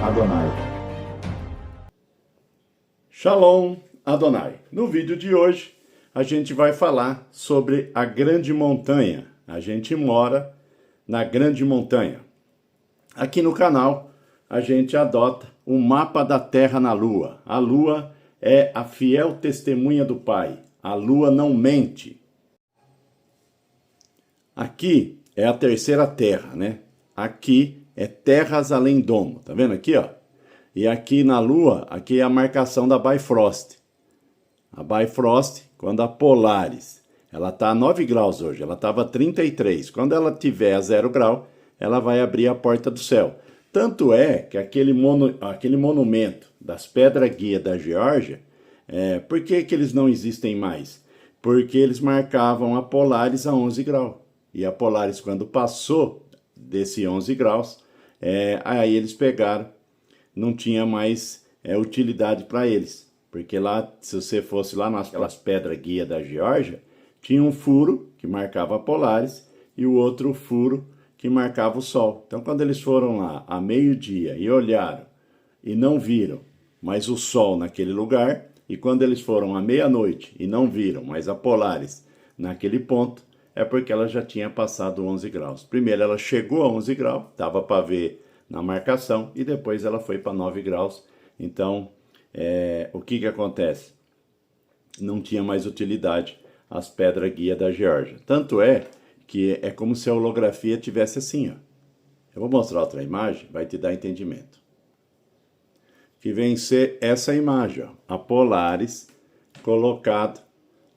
Adonai. Shalom Adonai. No vídeo de hoje, a gente vai falar sobre a Grande Montanha. A gente mora na Grande Montanha. Aqui no canal, a gente adota o mapa da Terra na Lua. A Lua é a fiel testemunha do Pai. A Lua não mente. Aqui é a terceira Terra, né? Aqui é Terras Além Domo. Tá vendo aqui, ó? E aqui na Lua, aqui é a marcação da Bifrost. A Bifrost, quando a Polaris, ela está a 9 graus hoje, ela estava a 33. Quando ela tiver a 0 grau, ela vai abrir a porta do céu. Tanto é que aquele monumento das Pedras Guia da Geórgia, por que eles não existem mais? Porque eles marcavam a Polaris a 11 graus. E a Polaris, quando passou desse 11 graus, aí eles pegaram, não tinha mais utilidade para eles. Porque lá, se você fosse lá naquelas Pedras Guia da Geórgia, tinha um furo que marcava a Polaris e o outro furo que marcava o Sol. Então, quando eles foram lá a meio-dia e olharam e não viram mais o Sol naquele lugar, e quando eles foram à meia-noite e não viram mais a Polaris naquele ponto, é porque ela já tinha passado 11 graus. Primeiro ela chegou a 11 graus, dava para ver na marcação, e depois ela foi para 9 graus. Então, o que acontece? Não tinha mais utilidade as Pedras Guia da Geórgia. Tanto é que é como se a holografia tivesse assim, ó. Eu vou mostrar outra imagem, vai te dar entendimento. Que vem ser essa imagem, ó, a Polaris colocado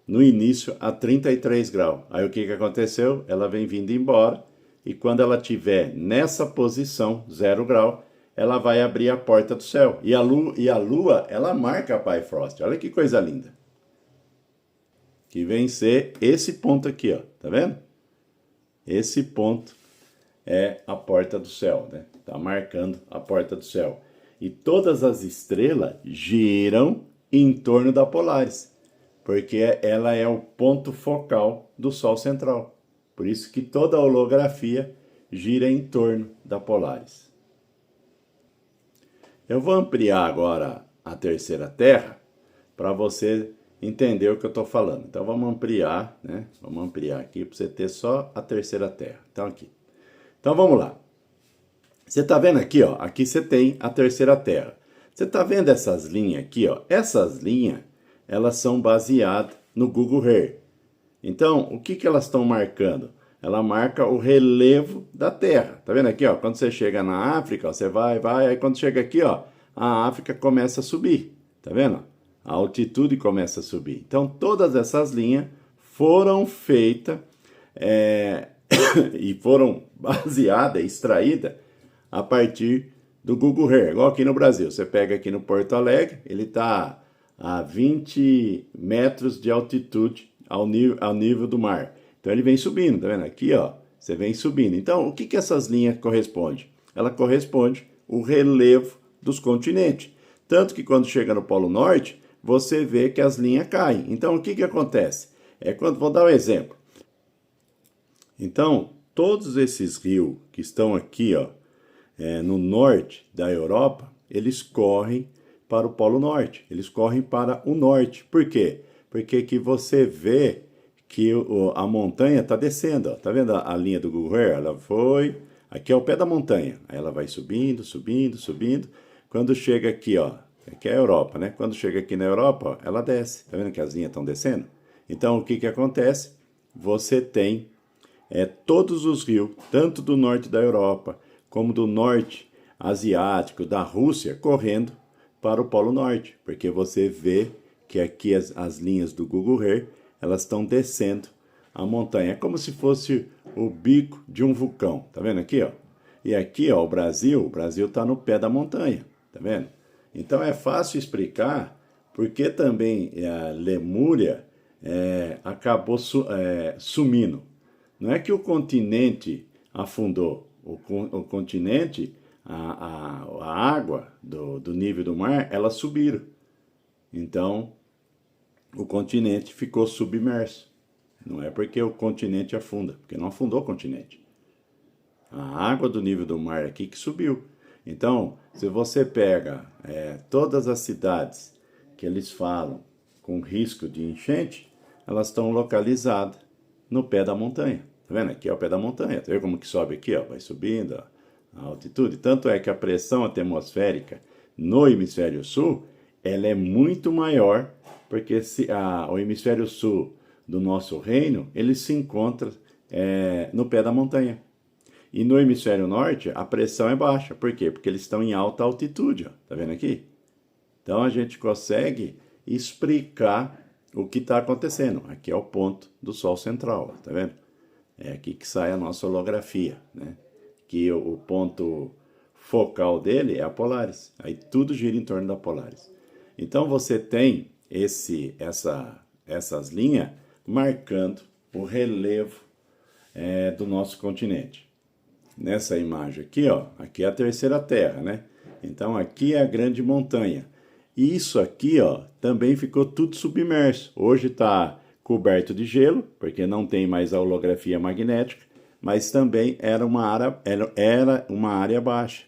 no início a 33 graus. Aí o que aconteceu? Ela vem vindo embora, e quando ela estiver nessa posição, 0 grau, ela vai abrir a porta do céu. E a Lua, ela marca a Bifrost. Olha que coisa linda. Que vem ser esse ponto aqui, ó. Tá vendo? Esse ponto é a porta do céu, né? Tá marcando a porta do céu. E todas as estrelas giram em torno da Polaris, porque ela é o ponto focal do Sol central. Por isso que toda a holografia gira em torno da Polaris. Eu vou ampliar agora a terceira Terra para você entender o que eu estou falando. Então vamos ampliar, né? Vamos ampliar aqui para você ter só a terceira Terra. Então aqui. Então vamos lá. Você está vendo aqui, ó? Aqui você tem a terceira Terra. Você está vendo essas linhas aqui, ó? Essas linhas, elas são baseadas no Google Earth. Então, o que elas estão marcando? Ela marca o relevo da Terra. Tá vendo aqui, ó? Quando você chega na África, ó, você vai, aí quando chega aqui, ó, a África começa a subir. Tá vendo? A altitude começa a subir. Então, todas essas linhas foram feitas e foram baseadas, extraídas a partir do Google Earth. Igual aqui no Brasil. Você pega aqui no Porto Alegre, ele está a 20 metros de altitude ao nível do mar. Então ele vem subindo, tá vendo? Aqui, ó, você vem subindo. Então, o que essas linhas correspondem? Ela corresponde o relevo dos continentes. Tanto que quando chega no Polo Norte, você vê que as linhas caem. Então, o que acontece? Vou dar um exemplo. Então, todos esses rios que estão aqui, ó, no norte da Europa, eles correm para o Polo Norte. Eles correm para o norte. Por quê? Porque que você vê que a montanha está descendo. Ó. Tá vendo a linha do Google Earth? Ela foi... Aqui é o pé da montanha. Aí ela vai subindo, subindo, subindo. Quando chega aqui, ó, aqui é a Europa, né? Quando chega aqui na Europa, ó, ela desce. Tá vendo que as linhas estão descendo? Então, o que acontece? Você tem todos os rios, tanto do norte da Europa, como do norte asiático, da Rússia, correndo para o Polo Norte. Porque você vê que aqui as linhas do Google Earth, elas estão descendo a montanha. É como se fosse o bico de um vulcão. Tá vendo aqui, ó? E aqui, ó, o Brasil está no pé da montanha. Tá vendo? Então é fácil explicar porque também a Lemúria acabou sumindo. Não é que o continente afundou. O continente, a água do nível do mar, elas subiram. Então, o continente ficou submerso. Não é porque o continente afunda, porque não afundou o continente. A água do nível do mar aqui que subiu. Então, se você pega todas as cidades que eles falam com risco de enchente, elas estão localizadas no pé da montanha. Tá vendo? Aqui é o pé da montanha. Tá vendo como que sobe aqui, ó? Vai subindo a altitude. Tanto é que a pressão atmosférica no hemisfério sul, ela é muito maior, porque o hemisfério sul do nosso reino, ele se encontra no pé da montanha. E no hemisfério norte, a pressão é baixa. Por quê? Porque eles estão em alta altitude, ó. Tá vendo aqui? Então a gente consegue explicar o que está acontecendo. Aqui é o ponto do Sol central, ó. Tá vendo? É aqui que sai a nossa holografia, né? Que o ponto focal dele é a Polaris. Aí tudo gira em torno da Polaris. Então você tem essas linhas marcando o relevo do nosso continente. Nessa imagem aqui, ó, aqui é a terceira terra, né? Então aqui é a grande montanha. E isso aqui, ó, também ficou tudo submerso. Hoje está coberto de gelo, porque não tem mais a holografia magnética, mas também era uma área baixa.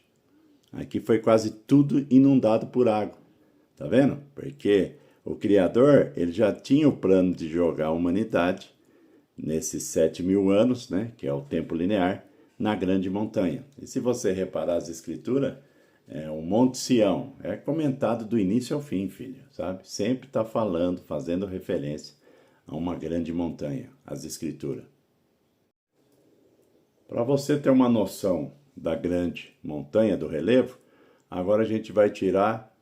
Aqui foi quase tudo inundado por água. Tá vendo? Porque o Criador, ele já tinha o plano de jogar a humanidade nesses 7.000 anos, né, que é o tempo linear, na grande montanha. E se você reparar as escrituras, o Monte Sião é comentado do início ao fim, filho, sabe? Sempre está falando, fazendo referência a uma grande montanha, as escrituras. Para você ter uma noção da grande montanha, do relevo, agora a gente vai tirar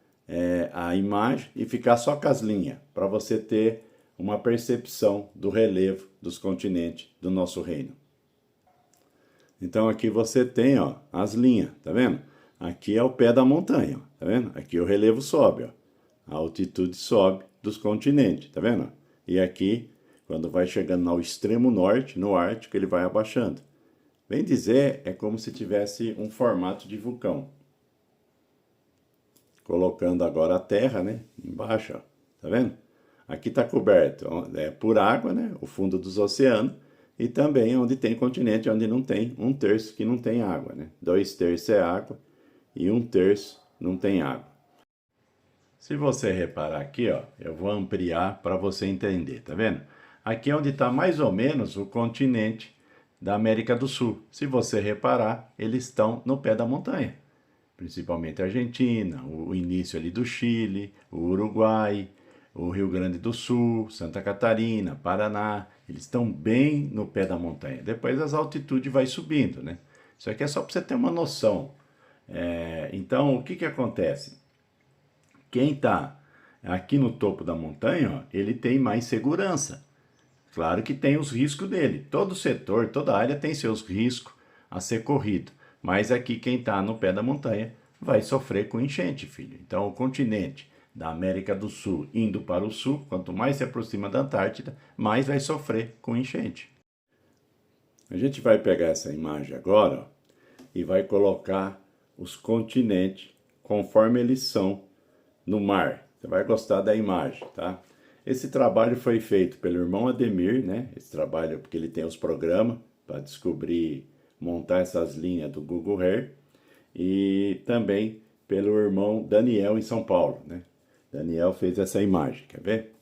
a imagem e ficar só com as linhas, para você ter uma percepção do relevo dos continentes do nosso reino. Então aqui você tem, ó, as linhas, tá vendo? Aqui é o pé da montanha, ó, tá vendo? Aqui o relevo sobe, ó. A altitude sobe dos continentes, tá vendo? E aqui, quando vai chegando ao extremo norte, no Ártico, ele vai abaixando. Bem dizer, é como se tivesse um formato de vulcão. Colocando agora a Terra, né, embaixo, ó, tá vendo? Aqui está coberto por água, né, o fundo dos oceanos, e também onde tem continente, onde não tem, 1/3 que não tem água, né? 2/3 é água e 1/3 não tem água. Se você reparar aqui, ó, eu vou ampliar para você entender, tá vendo? Aqui é onde está mais ou menos o continente da América do Sul. Se você reparar, eles estão no pé da montanha. Principalmente a Argentina, o início ali do Chile, o Uruguai, o Rio Grande do Sul, Santa Catarina, Paraná, eles estão bem no pé da montanha. Depois as altitudes vai subindo, né? Isso aqui é só para você ter uma noção. Então, o que acontece? Quem está aqui no topo da montanha, ó, ele tem mais segurança. Claro que tem os riscos dele. Todo setor, toda área tem seus riscos a ser corrido. Mas aqui quem está no pé da montanha vai sofrer com enchente, filho. Então o continente da América do Sul indo para o sul, quanto mais se aproxima da Antártida, mais vai sofrer com enchente. A gente vai pegar essa imagem agora, ó, e vai colocar os continentes conforme eles são no mar. Você vai gostar da imagem, tá? Esse trabalho foi feito pelo irmão Ademir, né? Esse trabalho porque ele tem os programas para descobrir, montar essas linhas do Google Earth, e também pelo irmão Daniel em São Paulo, né? Daniel fez essa imagem, quer ver?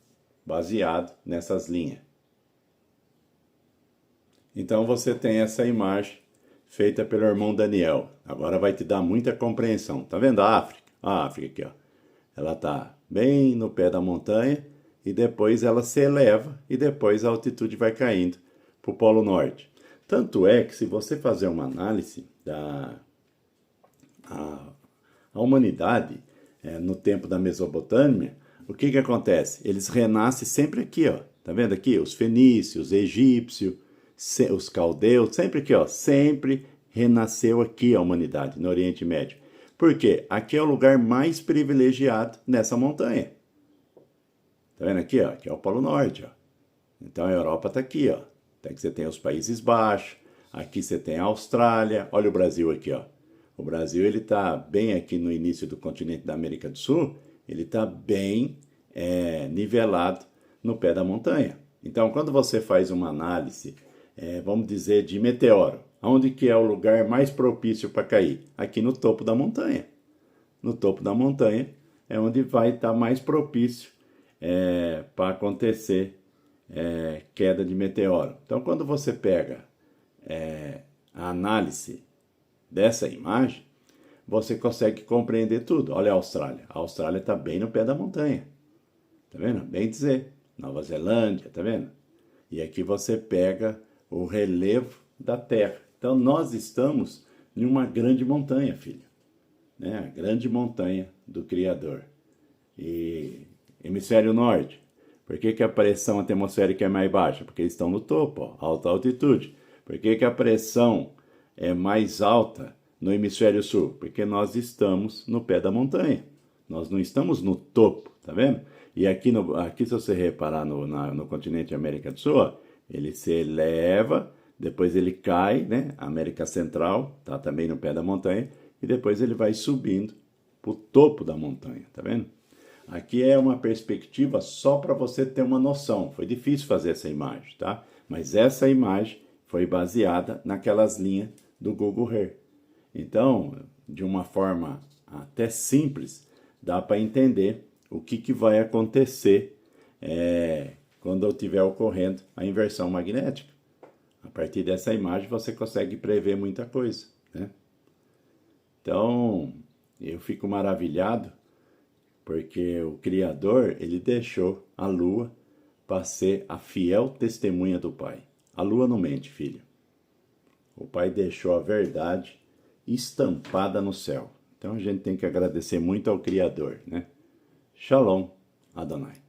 Baseado nessas linhas. Então você tem essa imagem feita pelo irmão Daniel. Agora vai te dar muita compreensão. Tá vendo a África? A África aqui, ó. Ela tá bem no pé da montanha e depois ela se eleva e depois a altitude vai caindo para o Polo Norte. Tanto é que se você fazer uma análise da a humanidade no tempo da Mesopotâmia, o que acontece? Eles renascem sempre aqui, ó. Tá vendo aqui? Os fenícios, os egípcios, os caldeus, sempre aqui, ó. Sempre renasceu aqui a humanidade, no Oriente Médio. Por quê? Aqui é o lugar mais privilegiado nessa montanha. Tá vendo aqui, ó? Aqui é o Polo Norte, ó. Então a Europa tá aqui, ó. Até que você tem os Países Baixos, aqui você tem a Austrália, olha o Brasil aqui, ó. O Brasil, ele tá bem aqui no início do continente da América do Sul, ele tá bem nivelado no pé da montanha. Então, quando você faz uma análise vamos dizer, de meteoro. Onde que é o lugar mais propício para cair? Aqui no topo da montanha. No topo da montanha é onde vai estar mais propício para acontecer queda de meteoro. Então, quando você pega a análise dessa imagem, você consegue compreender tudo. Olha a Austrália. A Austrália está bem no pé da montanha. Tá vendo? Bem dizer. Nova Zelândia, tá vendo? E aqui você pega o relevo da Terra. Então, nós estamos em uma grande montanha, filho. Né? A grande montanha do Criador. E hemisfério norte. Por que a pressão atmosférica é mais baixa? Porque eles estão no topo, ó, alta altitude. Por que a pressão é mais alta no hemisfério sul? Porque nós estamos no pé da montanha. Nós não estamos no topo, tá vendo? E aqui, se você reparar no continente América do Sul, ó, ele se eleva, depois ele cai, né? América Central tá também no pé da montanha, e depois ele vai subindo para o topo da montanha, tá vendo? Aqui é uma perspectiva só para você ter uma noção. Foi difícil fazer essa imagem, tá? Mas essa imagem foi baseada naquelas linhas do Google Earth. Então, de uma forma até simples, dá para entender o que vai acontecer quando estiver ocorrendo a inversão magnética. A partir dessa imagem você consegue prever muita coisa, né? Então, eu fico maravilhado porque o Criador, ele deixou a Lua para ser a fiel testemunha do Pai. A Lua não mente, filho. O Pai deixou a verdade estampada no céu. Então a gente tem que agradecer muito ao Criador, né? Shalom, Adonai.